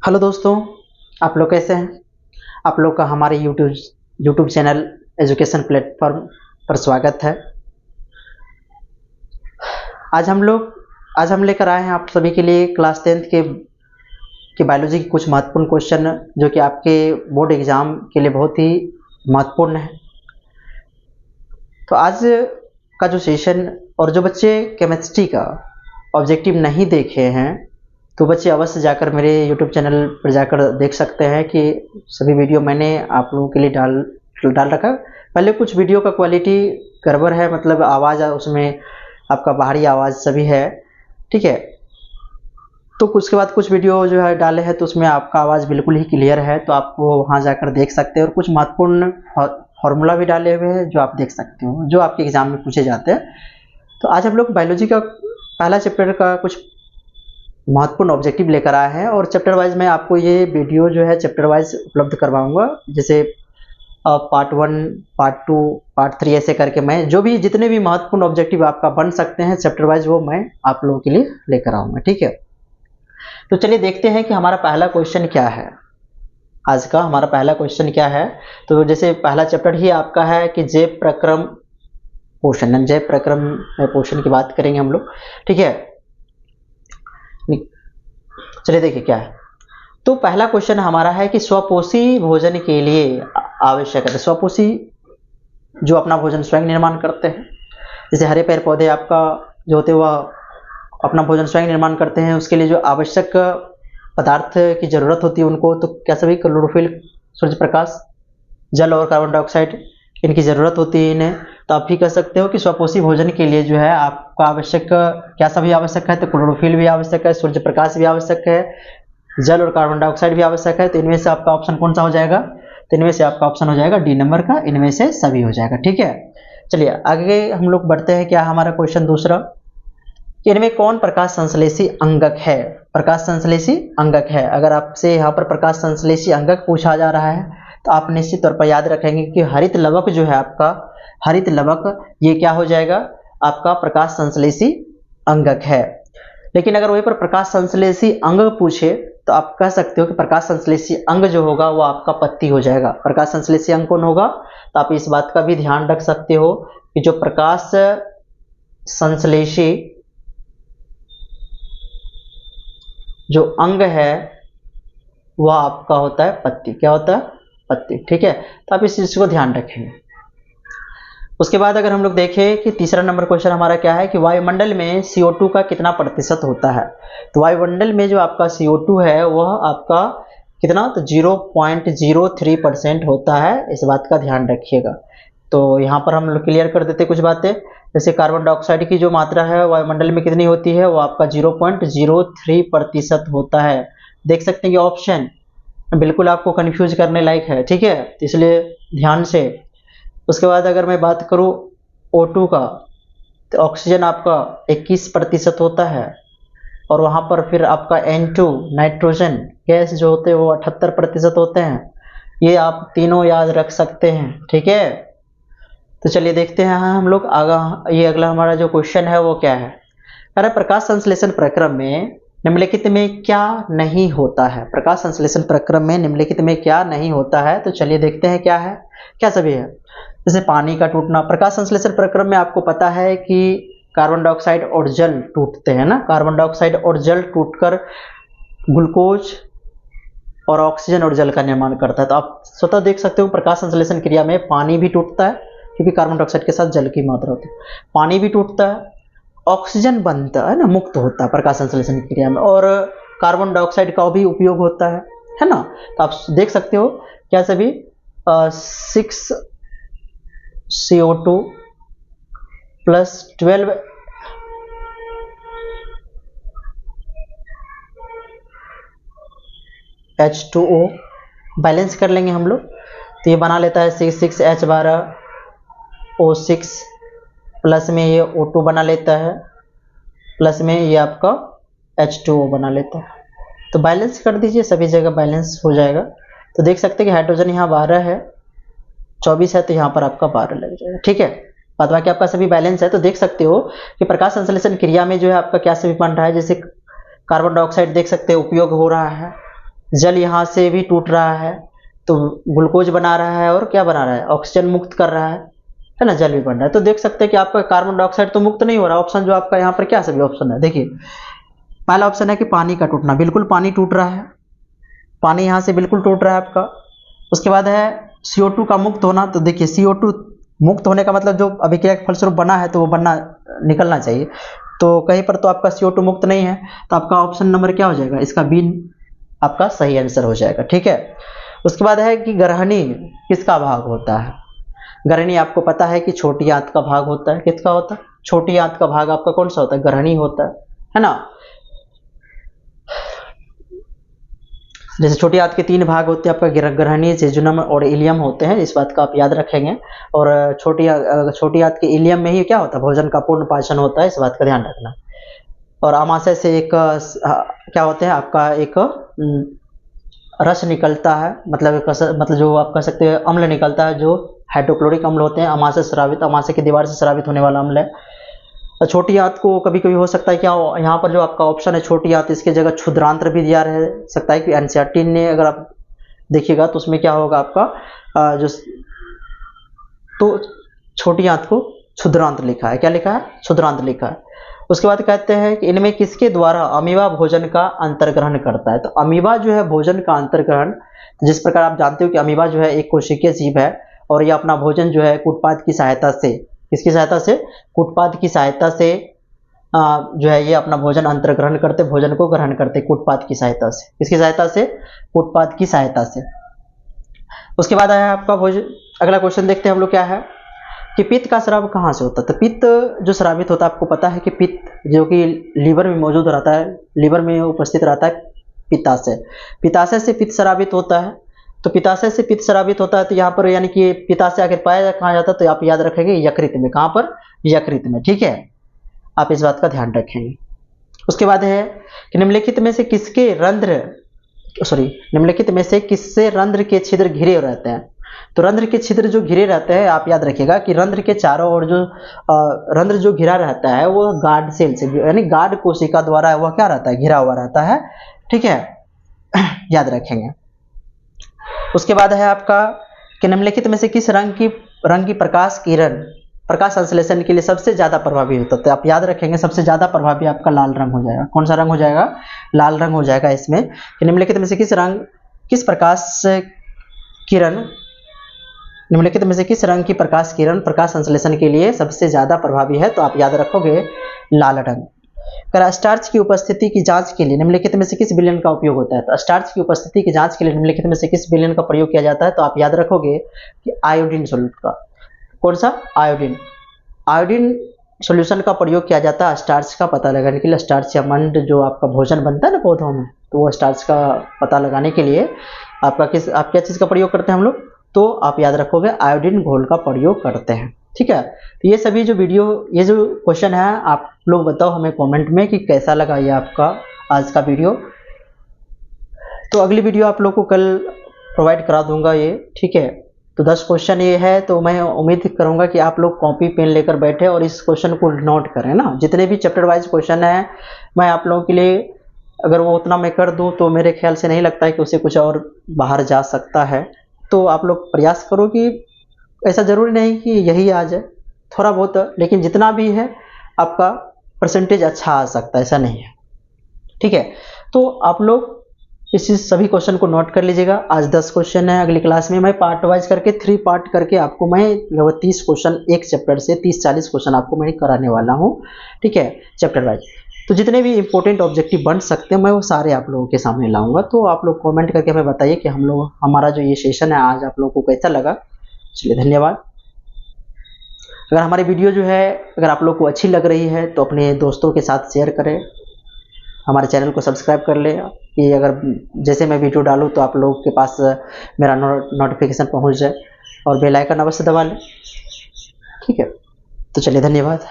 Hello दोस्तों, आप लोग कैसे हैं। आप लोग का हमारे यूट्यूब चैनल एजुकेशन प्लेटफॉर्म पर स्वागत है। आज हम लेकर आए हैं आप सभी के लिए क्लास 10th के बायोलॉजी के कुछ महत्वपूर्ण क्वेश्चन जो कि आपके बोर्ड एग्जाम के लिए बहुत ही महत्वपूर्ण है। तो आज का जो सेशन और जो बच्चे केमिस्ट्री का ऑब्जेक्टिव नहीं देखे हैं तो बच्चे अवश्य जाकर मेरे यूट्यूब चैनल पर जाकर देख सकते हैं कि सभी वीडियो मैंने आप लोगों के लिए डाल रखा। पहले कुछ वीडियो का क्वालिटी गड़बड़ है, मतलब आवाज़ उसमें आपका बाहरी आवाज़ सभी है, ठीक है। तो उसके बाद कुछ वीडियो जो है डाले हैं तो उसमें आपका आवाज़ बिल्कुल ही क्लियर है, तो आपको वहाँ जाकर देख सकते हैं। और कुछ महत्वपूर्ण फॉर्मूला भी डाले हुए हैं जो आप देख सकते हो, जो आपके एग्जाम में पूछे जाते हैं। तो आज हम लोग बायोलॉजी का पहला चैप्टर का कुछ महत्वपूर्ण ऑब्जेक्टिव लेकर आए हैं और चैप्टर वाइज मैं आपको ये वीडियो जो है चैप्टर वाइज उपलब्ध करवाऊंगा, जैसे पार्ट 1, पार्ट 2, पार्ट 3 ऐसे करके मैं जो भी जितने भी महत्वपूर्ण ऑब्जेक्टिव आपका बन सकते हैं चैप्टर वाइज वो मैं आप लोगों के लिए लेकर आऊंगा, ठीक है। तो चलिए देखते हैं कि हमारा पहला क्वेश्चन क्या है। आज का हमारा पहला क्वेश्चन क्या है। तो जैसे पहला चैप्टर ही आपका है कि जैव प्रक्रम पोषण की बात करेंगे हम लोग, ठीक है। चलिए देखिए क्या है। तो पहला क्वेश्चन हमारा है कि स्वपोषी भोजन के लिए आवश्यक है। स्वपोषी जो अपना भोजन स्वयं निर्माण करते हैं, जैसे हरे पेड़ पौधे आपका जो होते हैं वह अपना भोजन स्वयं निर्माण करते हैं, उसके लिए जो आवश्यक पदार्थ की जरूरत होती है उनको, तो क्या सभी क्लोरोफिल, सूर्य प्रकाश, जल और कार्बन डाइऑक्साइड इनकी ज़रूरत होती है इन्हें। तो आप भी कह सकते हो कि स्वपोषी भोजन के लिए जो है आपका आवश्यक क्या सभी आवश्यक है, तो क्लोरोफिल भी आवश्यक है, सूर्य प्रकाश भी आवश्यक है, जल और कार्बन डाइऑक्साइड भी आवश्यक है। तो इनमें से आपका ऑप्शन कौन सा हो जाएगा, तो इनमें से आपका ऑप्शन हो जाएगा डी नंबर का, इनमें से सभी हो जाएगा, ठीक है। चलिए आगे हम लोग बढ़ते हैं। क्या हमारा क्वेश्चन दूसरा, इनमें कौन प्रकाश संश्लेषी अंगक है। प्रकाश संश्लेषी अंगक है, अगर आपसे यहाँ पर प्रकाश संश्लेषी अंगक पूछा जा रहा है तो आप निश्चित तौर पर याद रखेंगे कि हरित लवक जो है आपका, हरित लवक ये क्या हो जाएगा, आपका प्रकाश संश्लेषी अंगक है। लेकिन अगर वहीं पर प्रकाश संश्लेषी अंग पूछे तो आप कह सकते हो कि प्रकाश संश्लेषी अंग जो होगा वो आपका पत्ती हो जाएगा। प्रकाश संश्लेषी अंग कौन होगा, तो आप इस बात का भी ध्यान रख सकते हो कि जो प्रकाश संश्लेषी जो अंग है वह आपका होता है पत्ती। क्या होता है, पत्ती, ठीक है। तो आप इस चीज को ध्यान रखेंगे। उसके बाद अगर हम लोग देखें कि तीसरा नंबर क्वेश्चन हमारा क्या है कि वायुमंडल में CO2 का कितना प्रतिशत होता है। तो वायुमंडल में जो आपका CO2 है वह आपका कितना, तो 0.03% होता है, इस बात का ध्यान रखिएगा। तो यहाँ पर हम लोग क्लियर कर देते कुछ बातें। जैसे कार्बन डाइऑक्साइड की जो मात्रा है वायुमंडल में कितनी होती है, वो आपका 0.03% होता है। देख सकते हैं कि ऑप्शन बिल्कुल आपको कंफ्यूज करने लायक है, ठीक है, तो इसलिए ध्यान से। उसके बाद अगर मैं बात करूं O2 का, तो ऑक्सीजन आपका 21% होता है, और वहां पर फिर आपका N2 नाइट्रोजन गैस जो होते हैं वो 78% होते हैं। ये आप तीनों याद रख सकते हैं, ठीक है। तो चलिए देखते हैं हम लोग आगे। ये अगला हमारा जो क्वेश्चन है वो क्या है, अरे प्रकाश संश्लेषण प्रक्रम में निम्नलिखित में क्या नहीं होता है। प्रकाश संश्लेषण प्रक्रम में निम्नलिखित में क्या नहीं होता है, तो चलिए देखते हैं क्या है, क्या सभी है। जैसे पानी का टूटना, प्रकाश संश्लेषण प्रक्रम में आपको पता है कि कार्बन डाइऑक्साइड और जल टूटते हैं ना, कार्बन डाइऑक्साइड और जल टूटकर ग्लूकोज और ऑक्सीजन और जल का निर्माण करता है। तो आप स्वतः देख सकते हो प्रकाश संश्लेषण क्रिया में पानी भी टूटता है, क्योंकि कार्बन डाइऑक्साइड के साथ जल की मात्रा होती है, पानी भी टूटता है, ऑक्सीजन बनता है ना, मुक्त होता है प्रकाश संश्लेषण क्रिया में, और कार्बन डाइऑक्साइड का भी उपयोग होता है ना। तो आप देख सकते हो क्या सभी 6 CO2 प्लस 12 H2O बैलेंस कर लेंगे हम लोग, तो ये बना लेता है 6H12O6, प्लस में ये O2 बना लेता है, प्लस में ये आपका H2O बना लेता है। तो बैलेंस कर दीजिए, सभी जगह बैलेंस हो जाएगा। तो देख सकते हैं कि हाइड्रोजन यहाँ 12 है, 24 है, तो यहाँ पर आपका 12 लग जाएगा, ठीक है। बाद बाकी आपका सभी बैलेंस है। तो देख सकते हो कि प्रकाश संश्लेषण क्रिया में जो है आपका क्या सभी बन रहा है, जैसे कार्बन डाइऑक्साइड देख सकते हो उपयोग हो रहा है, जल यहाँ से भी टूट रहा है तो ग्लूकोज बना रहा है और क्या बना रहा है, ऑक्सीजन मुक्त कर रहा है ना, जल भी बन रहा है। तो देख सकते हैं कि आपका कार्बन डाइऑक्साइड तो मुक्त नहीं हो रहा। ऑप्शन जो आपका यहाँ पर क्या सभी ऑप्शन है, देखिए पहला ऑप्शन है कि पानी का टूटना, बिल्कुल पानी टूट रहा है, पानी यहाँ से बिल्कुल टूट रहा है आपका। उसके बाद है CO2 का मुक्त होना, तो देखिए CO2 मुक्त होने का मतलब जो अभिक्रिया के फलस्वरूप बना है तो वो बनना निकलना चाहिए, तो कहीं पर तो आपका CO2 मुक्त नहीं है, तो आपका ऑप्शन नंबर क्या हो जाएगा, इसका बी आपका सही आंसर हो जाएगा। ठीक है। उसके बाद है कि ग्रहणी किसका भाग होता है। ग्रहणी आपको पता है कि छोटी आंत का भाग होता है। किसका होता है, छोटी आंत का भाग आपका कौन सा होता है, ग्रहणी होता है ना। जैसे छोटी आंत के 3 भाग होते हैं आपका, ग्रहणी, जेजुनम और इलियम होते हैं, इस बात का आप याद रखेंगे। और छोटी आंत के इलियम में ही क्या होता है, भोजन का पूर्ण पाचन होता है, इस बात का ध्यान रखना। और आमाशय से एक क्या होते हैं आपका, एक रस निकलता है, मतलब जो आप कह सकते हैं अम्ल निकलता है, जो हाइड्रोक्लोरिक अम्ल होते हैं, आमाशय स्रावित, आमाशय की दीवार से स्रावित होने वाला अम्ल है। छोटी आंत को कभी कभी हो सकता है क्या, यहाँ पर जो आपका ऑप्शन है छोटी आंत, इसके जगह क्षुद्रांत्र भी दिया रह सकता है कि एनसीईआरटी ने अगर आप देखिएगा तो उसमें क्या होगा आपका जो, तो छोटी आंत को क्षुद्रांत्र लिखा है, क्या लिखा है, क्षुद्रांत्र लिखा है। उसके बाद कहते हैं कि इनमें किसके द्वारा अमीबा भोजन का अंतर्ग्रहण करता है। तो अमीबा जो है भोजन का अंतर्ग्रहण, जिस प्रकार आप जानते हो कि अमीबा जो है एक कोशिकीय जीव है और ये अपना भोजन जो है कूटपाद की सहायता से, किसकी सहायता से, कूटपाद की सहायता से जो है ये अपना भोजन अंतर्ग्रहण करते, भोजन को ग्रहण करते कूटपाद की सहायता से। किसकी सहायता से, कूटपाद की सहायता से। उसके बाद आया आपका भोजन, अगला क्वेश्चन देखते हैं हम लोग क्या है कि पित्त का स्राव कहाँ से होता है। तो पित्त जो स्रावित होता है, आपको पता है कि पित्त जो कि लीवर में मौजूद रहता है, लीवर में उपस्थित रहता है पित्ताशय, पित्ताशय से पित्त स्रावित होता है। तो पित्ताशय से पित्त स्रावित होता है, तो यहाँ पर यानी कि पित्ताशय आखिर पाया कहाँ जाता है, तो आप याद रखेंगे यकृत में। कहाँ पर, यकृत में। ठीक है, आप इस बात का ध्यान रखेंगे। उसके बाद है कि निम्नलिखित में से किसके रंध्र, निम्नलिखित में से किससे रंध्र के छिद्र घिरे रहते हैं। तो रंध्र के छिद्र जो घिरे रहते हैं, आप याद रखिएगा कि रंध्र के चारों ओर जो रंध्र जो घिरा रहता है वो गार्ड सेल से, यानी गार्ड कोशिका द्वारा वह क्या रहता है, घिरा हुआ रहता है। ठीक है, याद रखेंगे। उसके बाद है आपका कि निम्नलिखित में से किस रंग की प्रकाश किरण प्रकाश संश्लेषण के लिए सबसे ज्यादा प्रभावी होता है। तो आप याद रखेंगे सबसे ज्यादा प्रभावी आपका लाल रंग हो जाएगा। कौन सा रंग हो जाएगा, लाल रंग हो जाएगा इसमें। कि निम्नलिखित में से किस प्रकाश किरण, निम्नलिखित में से किस रंग की प्रकाश किरण प्रकाश संश्लेषण के लिए सबसे ज्यादा प्रभावी है। तो आप याद रखोगे लाल रंग। अगर स्टार्च की उपस्थिति की जांच के लिए निम्नलिखित में से किस विलयन का उपयोग होता है। तो स्टार्च की उपस्थिति की जांच के लिए निम्नलिखित में से किस विलयन का प्रयोग किया जाता है। तो आप याद रखोगे कि आयोडीन सोल्यूट का, कौन सा, आयोडीन सॉल्यूशन का प्रयोग किया जाता है स्टार्च का पता लगाने के लिए। स्टार्च या मंड जो आपका भोजन बनता है ना पौधों में, तो वो स्टार्च का पता लगाने के लिए आप क्या चीज़ का प्रयोग करते हैं हम लोग, तो आप याद रखोगे आयोडीन घोल का प्रयोग करते हैं। ठीक है, तो ये सभी जो वीडियो, ये जो क्वेश्चन है आप लोग बताओ हमें कमेंट में कि कैसा लगा ये आपका आज का वीडियो। तो अगली वीडियो आप लोग को कल प्रोवाइड करा दूंगा ये। ठीक है, तो 10 क्वेश्चन ये है, तो मैं उम्मीद करूंगा कि आप लोग कॉपी पेन लेकर बैठे और इस क्वेश्चन को नोट करें ना। जितने भी चैप्टर वाइज क्वेश्चन है मैं आप लोगों के लिए, अगर वो उतना मैं कर दूं तो मेरे ख्याल से नहीं लगता है कि उसे कुछ और बाहर जा सकता है। तो आप लोग प्रयास करो कि ऐसा जरूरी नहीं कि यही आ जाए, थोड़ा बहुत, लेकिन जितना भी है आपका परसेंटेज अच्छा आ सकता है, ऐसा नहीं है। ठीक है, तो आप लोग इस सभी क्वेश्चन को नोट कर लीजिएगा। आज 10 क्वेश्चन है, अगली क्लास में मैं पार्ट वाइज करके 3 पार्ट करके आपको मैं लगभग 30 क्वेश्चन एक चैप्टर से 30-40 क्वेश्चन आपको मैं कराने वाला हूँ। ठीक है, चैप्टर वाइज। तो जितने भी इंपॉर्टेंट ऑब्जेक्टिव बन सकते हैं मैं वो सारे आप लोगों के सामने लाऊंगा। तो आप लोग कमेंट करके हमें बताइए कि हमारा जो ये सेशन है आज आप लोगों को कैसा लगा। चलिए, धन्यवाद। अगर हमारी वीडियो जो है अगर आप लोग को अच्छी लग रही है तो अपने दोस्तों के साथ शेयर करें, हमारे चैनल को सब्सक्राइब कर ले कि अगर जैसे मैं वीडियो डालूँ तो आप लोगों के पास मेरा नोटिफिकेशन पहुंच जाए, और बेल आइकन अवश्य दबा लें। ठीक है, तो चलिए, धन्यवाद।